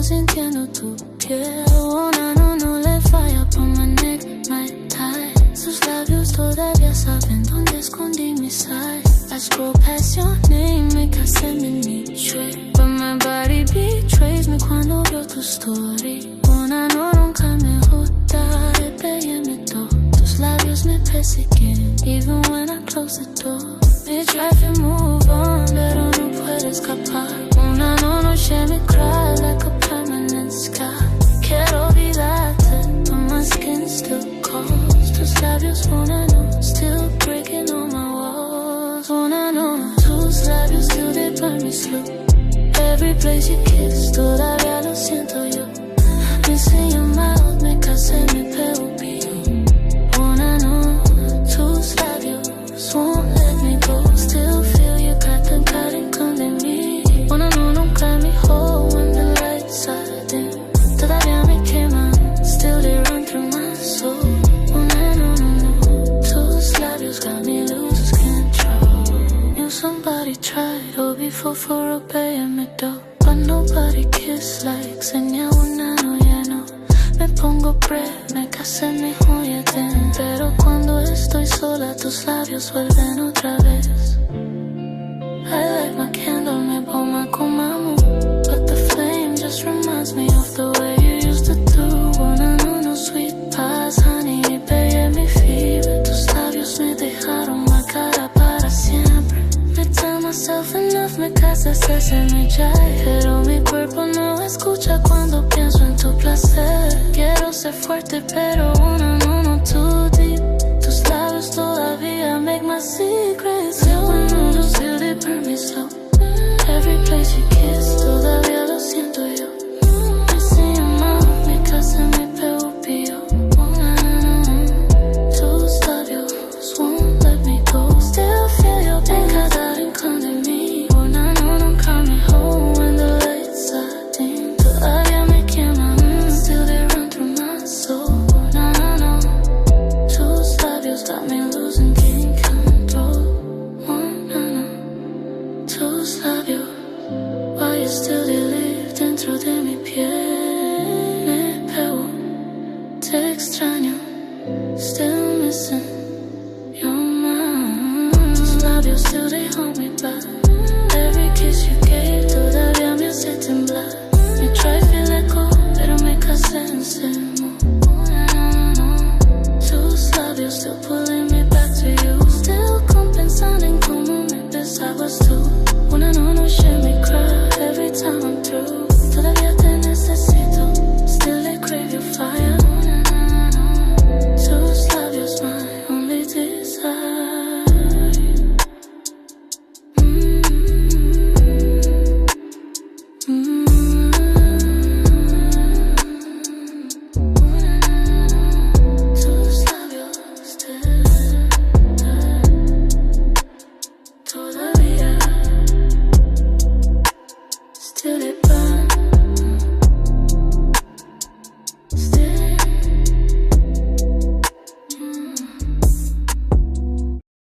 sintiendo tu piel. Oh, no, let fire upon my neck, my tie. Sus labios todavía saben dónde escondí mis side. I scroll past your name, make I send me niche. But my body betrays me cuando veo tu story. Una no nunca me gusta, repéyeme todo. Tus labios me persiguen, even when I close the door. Me try to move on, pero no puedo escapar. Una noche me cry like a permanent scar. Quiero olvidarte, but my skin still calls. Tus labios, una no, still breaking all my walls. Una no, tus labios still they burn me slow. Every place you kiss, todavía lo siento yo. Missing your mouth, me casé, me pego pío. Una no, tus labios won't let me go. Still feel you got them cutting de mí. Una no, nunca me hold when the lights are dim. Todavía me queman, still they run through my soul. Una no, tus labios got me lose control. Knew somebody tried, oh before for a payment though. But nobody kiss like señal una no, ya no. Me pongo pre, me casé, me joyeten. Pero cuando estoy sola, tus labios vuelven otra vez. I light my candle, me pongo como amo. But the flame just reminds me of the way you used to do. Una no, sweet pies, honey, y pegué mi fiebre. Tus labios me dejaron marcada para siempre. Me tell myself enough, me casa, se me cae. Pero mi cuerpo no escucha cuando pienso en tu placer. Quiero ser fuerte, pero una no, too deep. Tus labios todavía make my secrets. No, still they burn me slow. Every place you kiss, todavía lo siento yo. Missing your mouth, me casé, me pego pío. Tus labios won't let me go. Still feel your pain, cada rincón de mí. Una no, nunca me hold when the lights are dim. Todavía me queman, still they run through my soul. No, tus labios got me losing control. Tus labios, why you still they live dentro de mi piel. Me pego, te extraño, still missing your mind. Tus labios still they hold me back. Every kiss you gave todavía me hace temblar. Me try feel echo, pero me casé enfermo. Tus labios still pulling me back to you. Still compensando en cómo me besabas tú. Una no, share me cry every time I'm through.